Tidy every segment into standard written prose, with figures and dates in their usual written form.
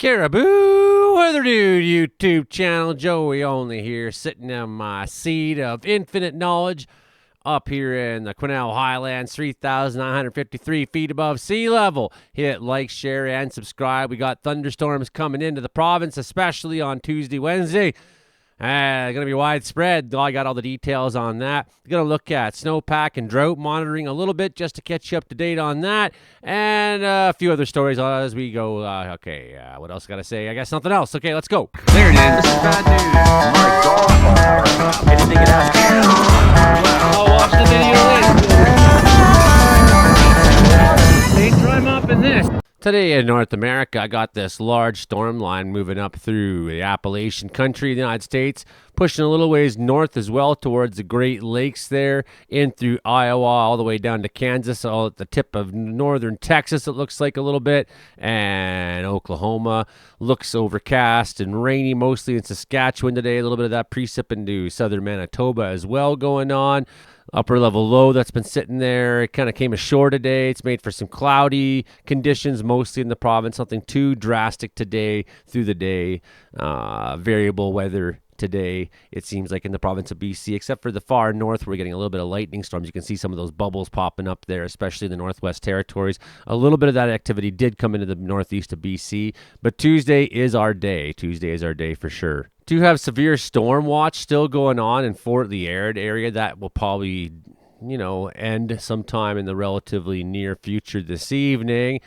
Caribou Weather Dude YouTube channel. Joey only here, sitting in my seat of infinite knowledge up here in the Quesnel Highlands, 3,953 feet above sea level. Hit like, share, and subscribe. We got thunderstorms coming into the province, especially on Tuesday, Wednesday. Going to be widespread. I got all the details on that. Going to look at snowpack and drought monitoring a little bit just to catch you up to date on that. And a few other stories as we go. What else got to say? I guess nothing else. Okay, let's go. There it is. This is bad news. My God. Anything it has. I'll watch the video later. They drum up in this. Today in North America, I got this large storm line moving up through the Appalachian country of the United States, pushing a little ways north as well towards the Great Lakes there, in through Iowa, all the way down to Kansas, all at the tip of northern Texas, it looks like a little bit, and Oklahoma. Looks overcast and rainy, mostly in Saskatchewan today. A little bit of that precip into southern Manitoba as well going on. Upper level low that's been sitting there. It kind of came ashore today. It's made for some cloudy conditions, mostly in the province. Nothing too drastic today through the day. Variable weather today, it seems like, in the province of BC, except for the far north, we're getting a little bit of lightning storms. You can see some of those bubbles popping up there, especially in the Northwest Territories. A little bit of that activity did come into the northeast of BC, but Tuesday is our day. Tuesday is our day for sure. Do have severe storm watch still going on in Fort Liard area. That will probably end sometime in the relatively near future this evening.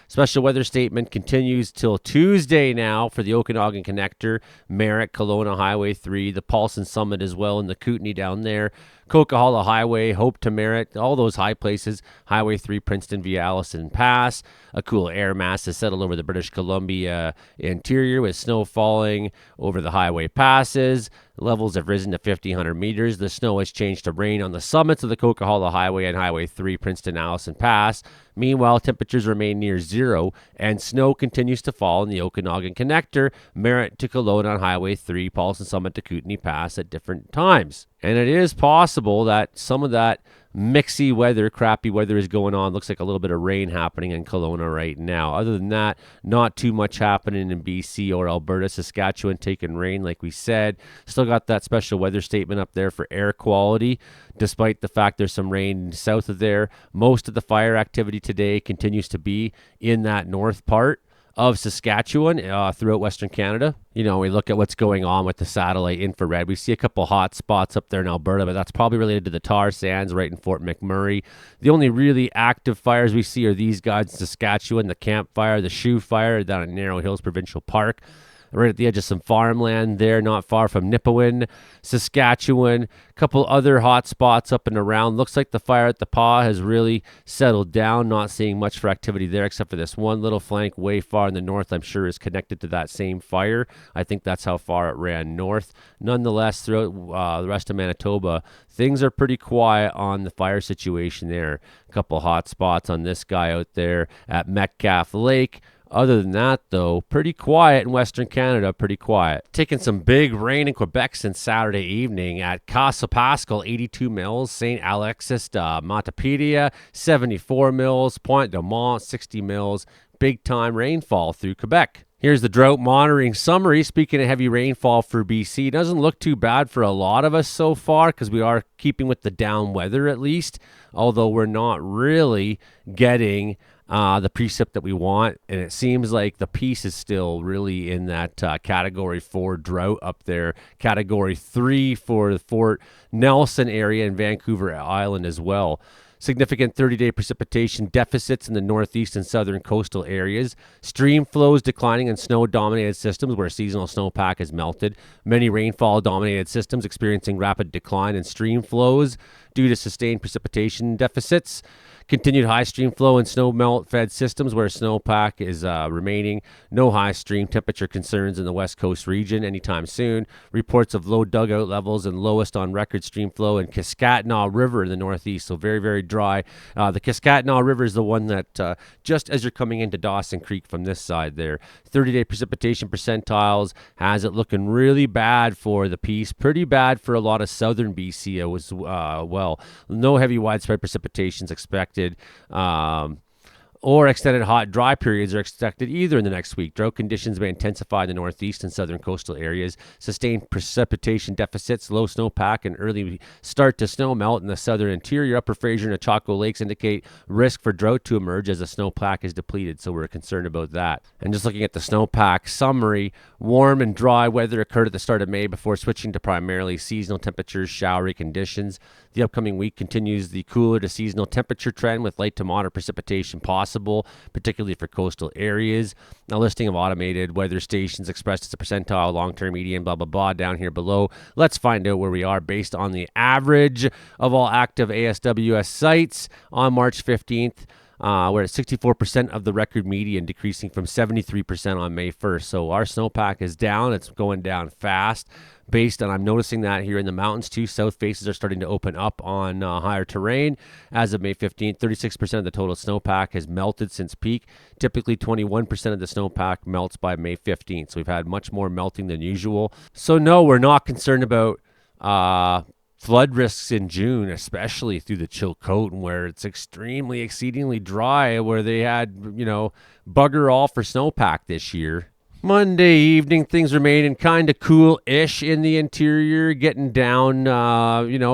Special weather statement continues till Tuesday now for the Okanagan Connector, Merritt, Kelowna Highway 3, the Paulson Summit as well, and the Kootenay down there. Coquihalla Highway, Hope to Merritt, all those high places. Highway 3, Princeton via Allison Pass. A cool air mass has settled over the British Columbia interior with snow falling over the highway passes. Levels have risen to 1,500 meters. The snow has changed to rain on the summits of the Coquihalla Highway and Highway 3, Princeton Allison Pass. Meanwhile, temperatures remain near zero, and snow continues to fall in the Okanagan Connector, Merritt to Kelowna on Highway 3, Paulson Summit to Kootenay Pass at different times. And it is possible that some of that mixy weather, crappy weather is going on. Looks like a little bit of rain happening in Kelowna right now. Other than that, not too much happening in BC or Alberta. Saskatchewan taking rain, like we said. Still got that special weather statement up there for air quality, despite the fact there's some rain south of there. Most of the fire activity today continues to be in that north part of Saskatchewan throughout Western Canada. We look at what's going on with the satellite infrared. We see a couple hot spots up there in Alberta, but that's probably related to the tar sands right in Fort McMurray. The only really active fires we see are these guys in Saskatchewan, the Camp Fire, the Shoe Fire down in Narrow Hills Provincial Park, right at the edge of some farmland there, not far from Nipawin, Saskatchewan. A couple other hot spots up and around. Looks like the fire at the Paw has really settled down. Not seeing much for activity there, except for this one little flank way far in the north, I'm sure is connected to that same fire. I think that's how far it ran north. Nonetheless, throughout the rest of Manitoba, things are pretty quiet on the fire situation there. A couple hot spots on this guy out there at Metcalf Lake. Other than that, though, pretty quiet in Western Canada, pretty quiet. Taking some big rain in Quebec since Saturday evening at Casa Pascal, 82 mils, St. Alexis de Montepedia, 74 mils, Pointe de Mont, 60 mils. Big time rainfall through Quebec. Here's the drought monitoring summary. Speaking of heavy rainfall for BC, it doesn't look too bad for a lot of us so far because we are keeping with the down weather at least, although we're not really getting the precip that we want, and it seems like the piece is still really in that category 4 drought up there, category 3 for the Fort Nelson area and Vancouver Island as well. Significant 30-day precipitation deficits in the northeast and southern coastal areas. Stream flows declining in snow-dominated systems where seasonal snowpack has melted. Many rainfall-dominated systems experiencing rapid decline in stream flows due to sustained precipitation deficits. Continued high stream flow in snow melt-fed systems where snowpack is remaining. No high stream temperature concerns in the West Coast region anytime soon. Reports of low dugout levels and lowest on record stream flow in Kiskatnaw River in the northeast, so very, very dry. The Kiskatnaw River is the one that just as you're coming into Dawson Creek from this side there. 30-day precipitation percentiles has it looking really bad for the piece. Pretty bad for a lot of southern BC as well. No heavy widespread precipitations expected. or extended hot, dry periods are expected either in the next week. Drought conditions may intensify in the northeast and southern coastal areas. Sustained precipitation deficits, low snowpack, and early start to snow melt in the southern interior. Upper Fraser and Chaco lakes indicate risk for drought to emerge as the snowpack is depleted, so we're concerned about that. And just looking at the snowpack summary, warm and dry weather occurred at the start of May before switching to primarily seasonal temperatures, showery conditions. The upcoming week continues the cooler to seasonal temperature trend with light to moderate precipitation possible, particularly for coastal areas. A listing of automated weather stations expressed as a percentile, long-term, median, blah, blah, blah, down here below. Let's find out where we are based on the average of all active ASWS sites on March 15th. We're at 64% of the record median, decreasing from 73% on May 1st. So our snowpack is down. It's going down fast. Based on, I'm noticing that here in the mountains too, south faces are starting to open up on higher terrain. As of May 15th, 36% of the total snowpack has melted since peak. Typically 21% of the snowpack melts by May 15th. So we've had much more melting than usual. So no, we're not concerned about flood risks in June, especially through the Chilcotin, where it's exceedingly dry, where they had, bugger all for snowpack this year. Monday evening, things remaining kind of cool-ish in the interior, getting down,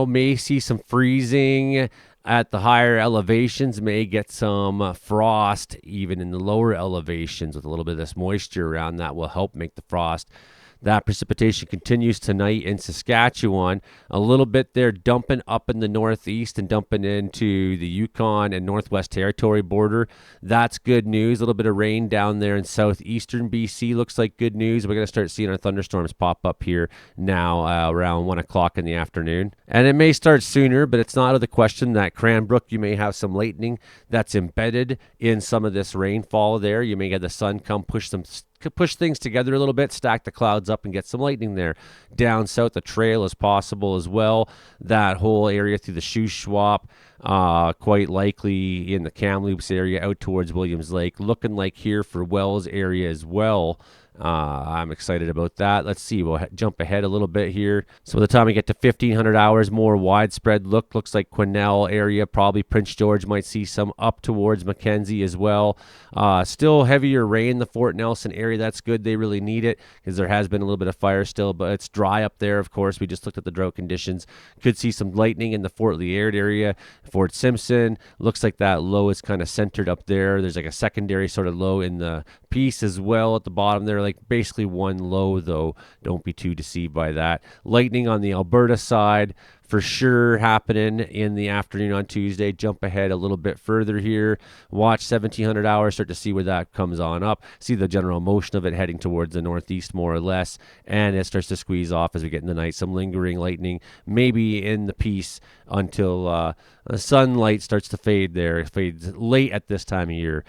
may see some freezing at the higher elevations, may get some frost even in the lower elevations with a little bit of this moisture around that will help make the frost. That precipitation continues tonight in Saskatchewan. A little bit there dumping up in the northeast and dumping into the Yukon and Northwest Territory border. That's good news. A little bit of rain down there in southeastern BC looks like good news. We're going to start seeing our thunderstorms pop up here now around 1 o'clock in the afternoon. And it may start sooner, but it's not out of the question that Cranbrook, you may have some lightning that's embedded in some of this rainfall there. You may get the sun come push things together a little bit, stack the clouds up and get some lightning there. Down south, the trail is possible as well. That whole area through the Shuswap, quite likely in the Kamloops area out towards Williams Lake. Looking like here for Wells area as well. I'm excited about that. Let's see. We'll jump ahead a little bit here. So by the time we get to 1,500 hours, more widespread looks like Quesnel area, probably Prince George might see some up towards Mackenzie as well. Still heavier rain in the Fort Nelson area. That's good. They really need it because there has been a little bit of fire still, but it's dry up there, of course. We just looked at the drought conditions. Could see some lightning in the Fort Liard area. Fort Simpson, looks like that low is kind of centered up there. There's like a secondary sort of low in the piece as well at the bottom there, like basically one low though. Don't be too deceived by that. Lightning on the Alberta side for sure happening in the afternoon on Tuesday. Jump ahead a little bit further here. Watch 1,700 hours, start to see where that comes on up. See the general motion of it heading towards the northeast more or less, and it starts to squeeze off as we get in the night. Some lingering lightning maybe in the piece until the sunlight starts to fade there. It fades late at this time of year.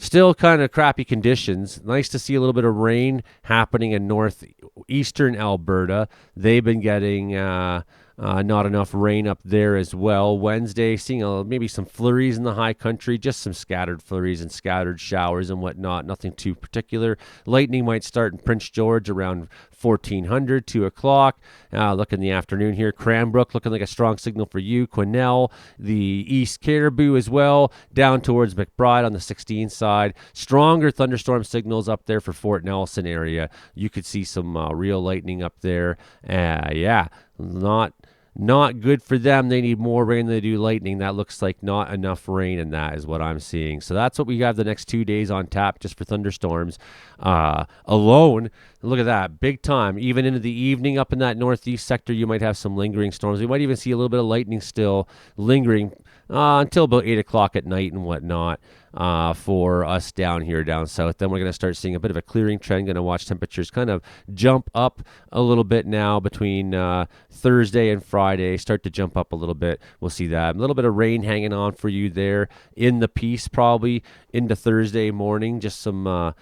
Still kind of crappy conditions. Nice to see a little bit of rain happening in northeastern Alberta. They've been getting not enough rain up there as well. Wednesday, seeing maybe some flurries in the high country, just some scattered flurries and scattered showers and whatnot. Nothing too particular. Lightning might start in Prince George around 1400, 2 o'clock. Look in the afternoon here. Cranbrook looking like a strong signal for you. Quesnel, the East Caribou as well, down towards McBride on the 16 side. Stronger thunderstorm signals up there for Fort Nelson area. You could see some real lightning up there. Not good for them. They need more rain than they do lightning. That looks like not enough rain in that is what I'm seeing. So that's what we have the next 2 days on tap just for thunderstorms. Alone, look at that. Big time. Even into the evening up in that northeast sector, you might have some lingering storms. We might even see a little bit of lightning still lingering until about 8 o'clock at night and whatnot for us down here down south. Then we're going to start seeing a bit of a clearing trend. Going to watch temperatures kind of jump up a little bit now between Thursday and Friday. Start to jump up a little bit. We'll see that. A little bit of rain hanging on for you there in the piece probably into Thursday morning. Just some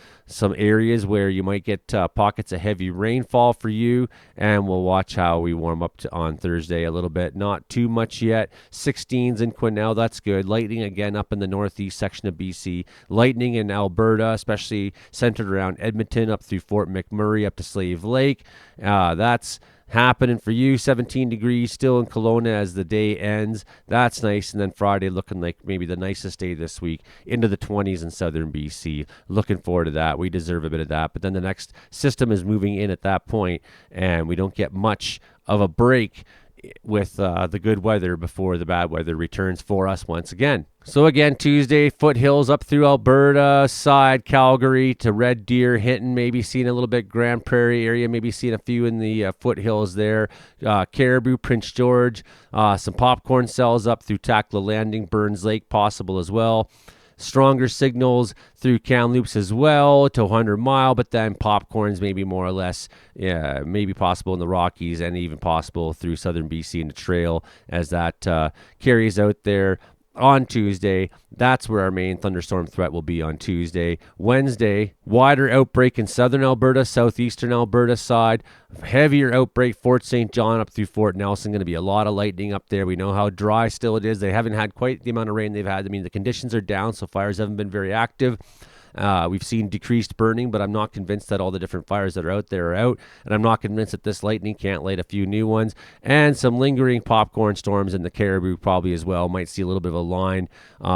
areas where you might get pockets of heavy rainfall for you, and we'll watch how we warm up on Thursday a little bit. Not too much yet. 16s in Quesnel, that's good. Lightning again up in the northeast section of BC. Lightning in Alberta, especially centered around Edmonton up through Fort McMurray up to Slave Lake. That's happening for you. 17 degrees still in Kelowna as the day ends. That's nice. And then Friday looking like maybe the nicest day this week, into the 20s in southern BC. Looking forward to that. We deserve a bit of that. But then the next system is moving in at that point, and we don't get much of a break with the good weather before the bad weather returns for us once again. So again, Tuesday, foothills up through Alberta side, Calgary to Red Deer, Hinton, maybe seeing a little bit Grand Prairie area, maybe seeing a few in the foothills there. Caribou, Prince George, some popcorn cells up through Takla Landing, Burns Lake possible as well. Stronger signals through Kamloops as well to 100 Mile, but then popcorns maybe more or less, maybe possible in the Rockies and even possible through southern BC and the trail as that carries out there on Tuesday. That's where our main thunderstorm threat will be on Tuesday. Wednesday, wider outbreak in southern Alberta, southeastern Alberta side. Heavier outbreak, Fort St. John up through Fort Nelson. Going to be a lot of lightning up there. We know how dry still it is. They haven't had quite the amount of rain they've had. I mean, the conditions are down, so fires haven't been very active. We've seen decreased burning, but I'm not convinced that all the different fires that are out there are out. And I'm not convinced that this lightning can't light a few new ones. And some lingering popcorn storms in the Caribou probably as well. Might see a little bit of a line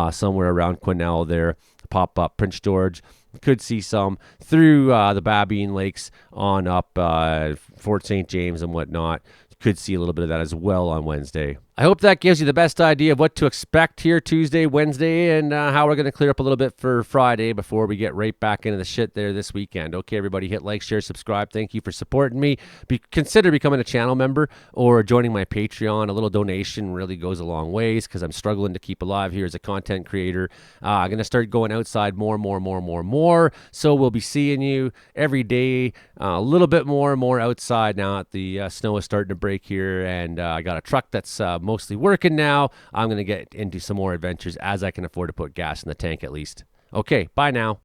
somewhere around Quesnel there pop up. Prince George could see some through the Babine Lakes on up Fort St. James and whatnot. Could see a little bit of that as well on Wednesday. I hope that gives you the best idea of what to expect here Tuesday, Wednesday, and how we're going to clear up a little bit for Friday before we get right back into the shit there this weekend. Okay, everybody, hit like, share, subscribe. Thank you for supporting me. Consider becoming a channel member or joining my Patreon. A little donation really goes a long ways because I'm struggling to keep alive here as a content creator. I'm going to start going outside more. So we'll be seeing you every day, a little bit more outside now that the snow is starting to break here, and I got a truck that's mostly working now. I'm going to get into some more adventures as I can afford to put gas in the tank at least. Okay, bye now.